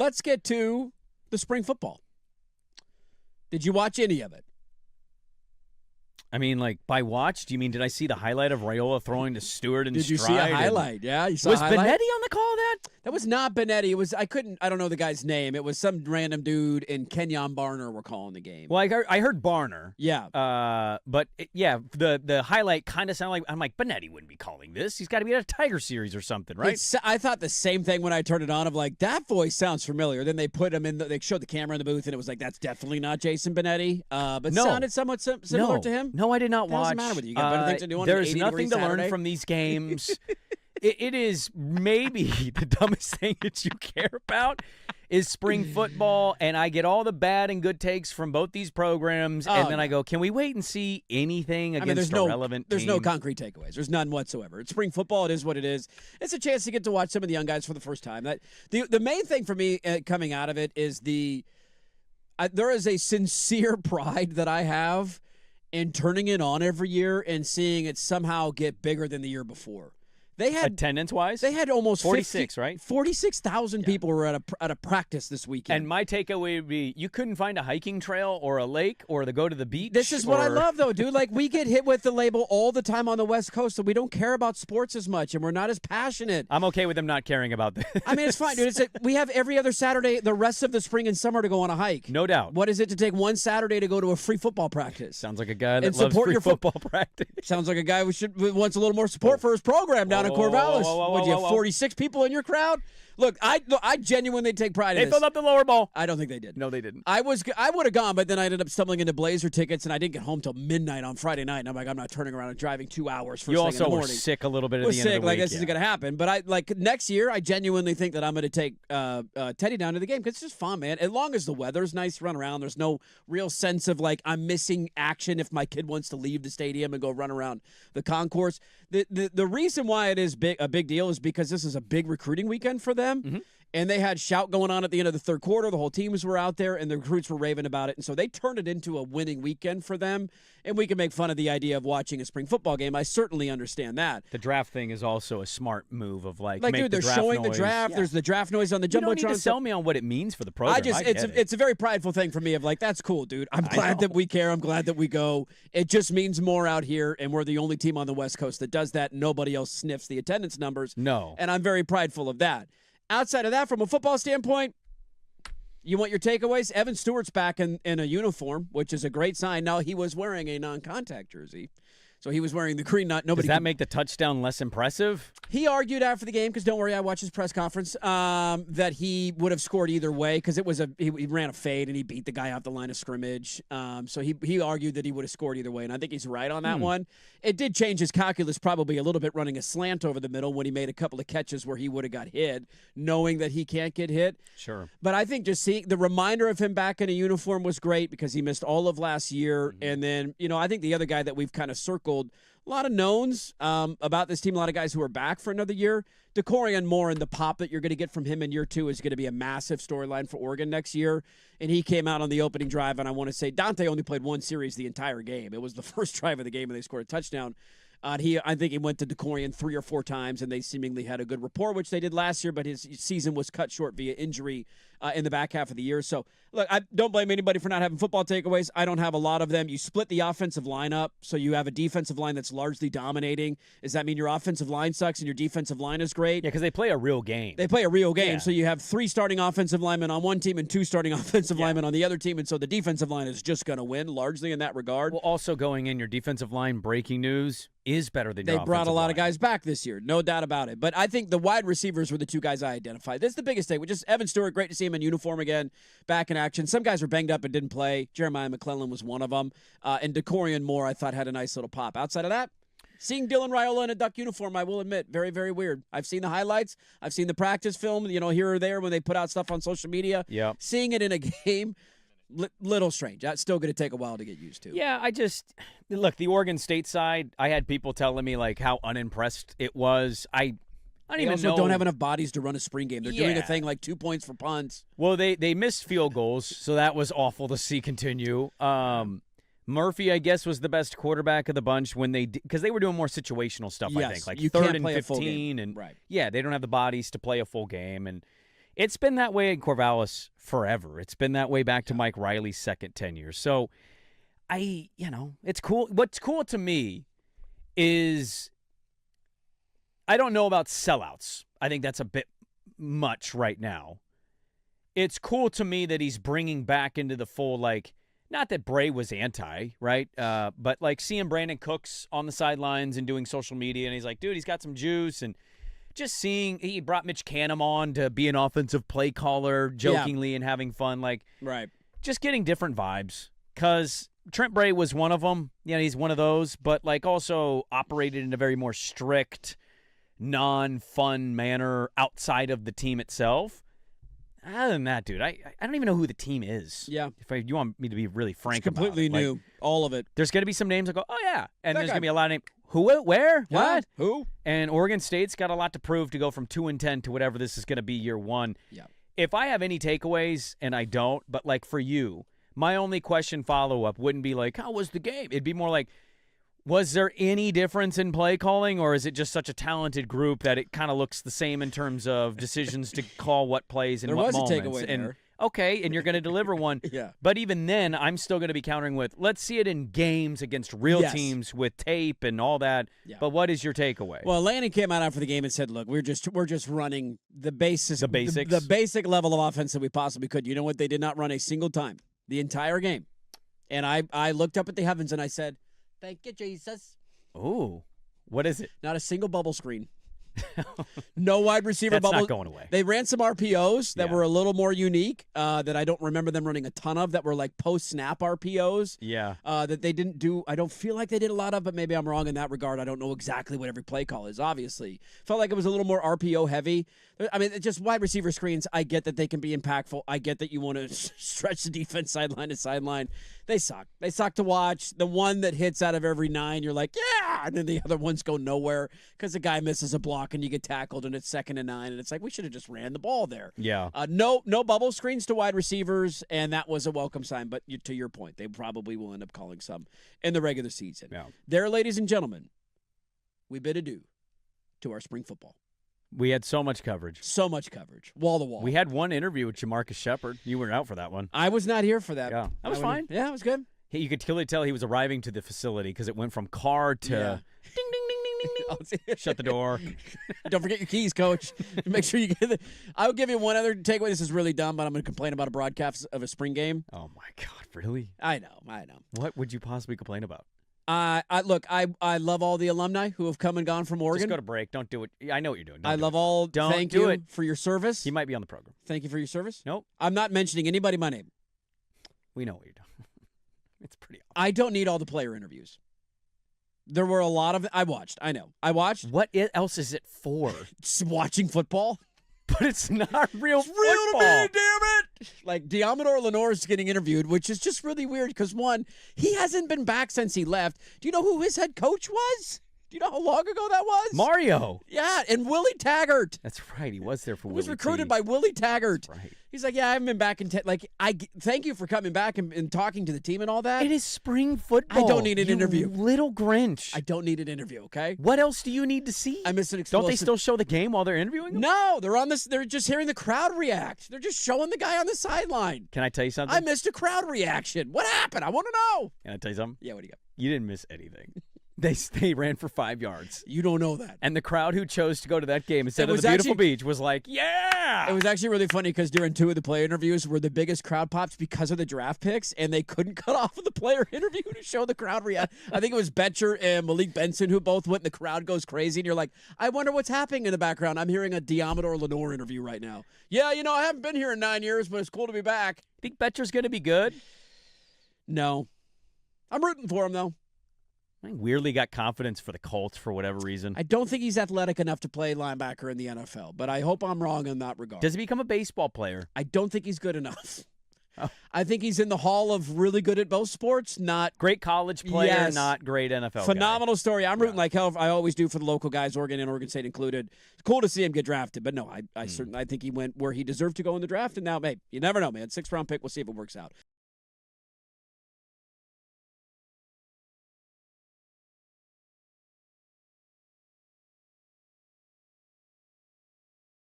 let's get to the spring football. Did you watch any of it? I mean, like, by watch, do you mean did I see the highlight of Raiola throwing to Stewart in Did you stride? see a highlight? Yeah, you saw was a highlight? Benetti on the call of that? That was not Benetti. It was I don't know the guy's name. It was some random dude and Kenyon Barner were calling the game. Well, I heard Barner. Yeah. But the highlight kind of sounded like, I'm like, Benetti wouldn't be calling this. He's got to be at a Tiger series or something, right? I thought the same thing when I turned it on of like, that voice sounds familiar. Then they put him in, they showed the camera in the booth and it was like, that's definitely not Jason Benetti. But sounded somewhat similar to him. No, I did not watch. What's the matter with you? You got better things to do on There's 80 nothing to Saturday? learn from these games. It is maybe the dumbest thing that you care about is spring football, and I get all the bad and good takes from both these programs, and then I go, can we wait and see anything against a relevant There's team? no concrete takeaways. There's none whatsoever. It's spring football. It is what it is. It's a chance to get to watch some of the young guys for the first time. The main thing for me coming out of it is there is a sincere pride that I have in turning it on every year and seeing it somehow get bigger than the year before. They had attendance-wise? They had almost 46, right? 46,000 people were at a practice this weekend. And my takeaway would be you couldn't find a hiking trail or a lake or to go to the beach. This is what I love, though, dude. Like, we get hit with the label all the time on the West Coast that we don't care about sports as much and we're not as passionate. I'm okay with them not caring about this. I mean, it's fine, dude. We have every other Saturday the rest of the spring and summer to go on a hike. No doubt. What is it to take one Saturday to go to a free football practice? Sounds like a guy that loves free football practice. Sounds like a guy who wants a little more support for his program down in Corvallis. Would you have 46 people in your crowd? Look, I genuinely take pride in this. They filled up the lower bowl. I don't think they did. No, they didn't. I would have gone, but then I ended up stumbling into Blazer tickets, and I didn't get home till midnight on Friday night. And I'm like, I'm not turning around and driving 2 hours first thing in the morning. You also were sick a little bit at the end of the week. Like, this isn't going to happen. But next year, I genuinely think that I'm going to take Teddy down to the game because it's just fun, man. As long as the weather's nice to run around, there's no real sense of, like, I'm missing action if my kid wants to leave the stadium and go run around the concourse. The reason why it is a big deal is because this is a big recruiting weekend for them. Mm-hmm. And they had shout going on at the end of the third quarter. The whole teams were out there, and the recruits were raving about it. And so they turned it into a winning weekend for them. And we can make fun of the idea of watching a spring football game. I certainly understand that. The draft thing is also a smart move of make dude, they're showing the draft. Yeah. There's the draft noise on the Jumbotron. You don't need to sell me on what it means for the program. It's a very prideful thing for me of like, that's cool, dude. I'm glad that we care. I'm glad that we go. It just means more out here, and we're the only team on the West Coast that does that. Nobody else sniffs the attendance numbers. No. And I'm very prideful of that. Outside of that, from a football standpoint, you want your takeaways? Evan Stewart's back in a uniform, which is a great sign. Now, he was wearing a non-contact jersey. So he was wearing the green. Does that make the touchdown less impressive? He argued after the game, because don't worry, I watched his press conference, that he would have scored either way because he ran a fade and he beat the guy off the line of scrimmage. So he argued that he would have scored either way, and I think he's right on that one. It did change his calculus probably a little bit running a slant over the middle when he made a couple of catches where he would have got hit, knowing that he can't get hit. Sure. But I think just seeing the reminder of him back in a uniform was great because he missed all of last year. Mm-hmm. And then, I think the other guy that we've kind of circled, a lot of knowns about this team, a lot of guys who are back for another year. DeCorian Moore and the pop that you're going to get from him in year 2 is going to be a massive storyline for Oregon next year. And he came out on the opening drive, and I want to say Dante only played one series the entire game. It was the first drive of the game, and they scored a touchdown. I think he went to DeCorian 3 or 4 times, and they seemingly had a good rapport, which they did last year, but his season was cut short via injury in the back half of the year. So, look, I don't blame anybody for not having football takeaways. I don't have a lot of them. You split the offensive line up, so you have a defensive line that's largely dominating. Does that mean your offensive line sucks and your defensive line is great? Yeah, because they play a real game. They play a real game. Yeah. So you have 3 starting offensive linemen on one team and 2 starting offensive linemen on the other team, and so the defensive line is just going to win largely in that regard. Well, also going in, your defensive line breaking news is better than your They brought a lot line. of guys back this year, no doubt about it. But I think the wide receivers were the 2 guys I identified. That's the biggest thing. Which is Evan Stewart, great to see him in uniform again, back in action. Some guys were banged up and didn't play. Jeremiah McClellan was one of them. And DeCorian Moore, I thought, had a nice little pop. Outside of that, seeing Dylan Raiola in a Duck uniform, I will admit, very, very weird. I've seen the highlights. I've seen the practice film, here or there when they put out stuff on social media. Yeah. Seeing it in a game, little strange. That's still going to take a while to get used to. Yeah, look, the Oregon State side, I had people telling me how unimpressed it was. I don't don't have enough bodies to run a spring game. They're doing a thing like 2 points for punts. Well, they missed field goals, so that was awful to see continue. Murphy, I guess, was the best quarterback of the bunch because they were doing more situational stuff. Yes, I think, like you 3rd can't and play 15, and right. Yeah, they don't have the bodies to play a full game, and It's been that way in Corvallis forever. It's been that way back to Mike Riley's second tenure. So, it's cool. What's cool to me is I don't know about sellouts. I think that's a bit much right now. It's cool to me that he's bringing back into the fold, like, not that Bray was anti, right? But, like, seeing Brandon Cooks on the sidelines and doing social media, and he's like, dude, he's got some juice, and just seeing he brought Mitch Canham on to be an offensive play caller jokingly and having fun. Like, right. Just getting different vibes. Because Trent Bray was one of them. Yeah, he's one of those. But, like, also operated in a very more strict, non-fun manner outside of the team itself. Other than that, dude, I don't even know who the team is. Yeah. If you want me to be really frank it's completely about it. new. Like, all of it. There's going to be some names that go, oh, yeah. And That there's guy. going to be a lot of names. Who? Where? Yeah. What? Who? And Oregon State's got a lot to prove to go from 2-10 to whatever this is going to be year one. Yeah. If I have any takeaways, and I don't, but like for you, my only question follow-up wouldn't be like, how was the game? It'd be more like, was there any difference in play calling, or is it just such a talented group that it kind of looks the same in terms of decisions to call what plays and There what was a moments? takeaway And there. okay, and you're going to deliver one. Yeah. But even then, I'm still going to be countering with, let's see it in games against real Yes. teams with tape and all that. Yeah. But what is your takeaway? Well, Lanning came out after the game and said, "Look, we're just running the basics, The basics? the basic level of offense that we possibly could." You know what? They did not run a single time the entire game. And I looked up at the heavens and I said, "Thank you, Jesus." Ooh, what is it? Not a single bubble screen. No wide receiver That's bubble. not going away. They ran some RPOs that Yeah. were a little more unique that I don't remember them running a ton of, that were like post-snap RPOs Yeah. that they didn't do. I don't feel like they did a lot of, but maybe I'm wrong in that regard. I don't know exactly what every play call is, obviously. Felt like it was a little more RPO heavy. I mean, just wide receiver screens, I get that they can be impactful. I get that you want to stretch the defense sideline to sideline. They suck. They suck to watch. The one that hits out of every 9, you're like, yeah, and then the other ones go nowhere because the guy misses a block and you get tackled and it's 2nd and 9, and it's like, we should have just ran the ball there. Yeah. No bubble screens to wide receivers, and that was a welcome sign. But to your point, they probably will end up calling some in the regular season. Yeah. There, ladies and gentlemen, we bid adieu to our spring football. We had so much coverage. So much coverage, wall to wall. We had one interview with Jamarcus Shepard. You weren't out for that one. I was not here for that. Yeah. That was I fine. Yeah, it was good. You could clearly tell he was arriving to the facility because it went from car to Yeah. ding, ding, ding, ding, ding, ding. Shut the door. Don't forget your keys, coach. Make sure you get it. I'll give you one other takeaway. This is really dumb, but I'm going to complain about a broadcast of a spring game. Oh, my God. Really? I know. What would you possibly complain about? Look, I love all the alumni who have come and gone from Oregon. Just go to break. Don't do it. I know what you're doing. Don't I do love it. all. Don't thank do you it. for your service. He might be on the program. Thank you for your service. Nope. I'm not mentioning anybody by name. We know what you're doing. It's pretty obvious. I don't need all the player interviews. There were a lot of. I watched. I know. I watched. What else is it for? Just watching football. But it's not real It's real to football. me, damn it! Like, Diamador Lenore is getting interviewed, which is just really weird because, one, he hasn't been back since he left. Do you know who his head coach was? Do you know how long ago that was? Mario. Yeah, and Willie Taggart. That's right. He was there for He was Willie recruited T. by Willie Taggart. That's right. He's like, yeah, I haven't been back in thank you for coming back and talking to the team and all that. It is spring football. I don't need an You interview. Little Grinch. I don't need an interview, okay? What else do you need to see? I miss an explosive. Don't they still show the game while they're interviewing him? No, they're on this. They're just hearing the crowd react. They're just showing the guy on the sideline. Can I tell you something? I missed a crowd reaction. What happened? I want to know. Can I tell you something? Yeah, what do you got? You didn't miss anything. They ran for 5 yards. You don't know that. And the crowd who chose to go to that game instead It of was the beautiful actually- beach was like, yeah! It was actually really funny because during 2 of the player interviews were the biggest crowd pops because of the draft picks, and they couldn't cut off of the player interview to show the crowd react. I think it was Betcher and Malik Benson who both went, and the crowd goes crazy, and you're like, I wonder what's happening in the background. I'm hearing a Diamador Lenore interview right now. Yeah, I haven't been here in 9 years, but it's cool to be back. Think Betcher's going to be good? No. I'm rooting for him, though. I weirdly got confidence for the Colts for whatever reason. I don't think he's athletic enough to play linebacker in the NFL, but I hope I'm wrong in that regard. Does he become a baseball player? I don't think he's good enough. Oh. I think he's in the hall of really good at both sports, not Great college player, Yes. not great NFL phenomenal story. I'm rooting Yeah. like hell. I always do for the local guys, Oregon and Oregon State included. It's cool to see him get drafted, but no, I certainly think he went where he deserved to go in the draft, and now, hey, you never know, man. 6th round pick. We'll see if it works out.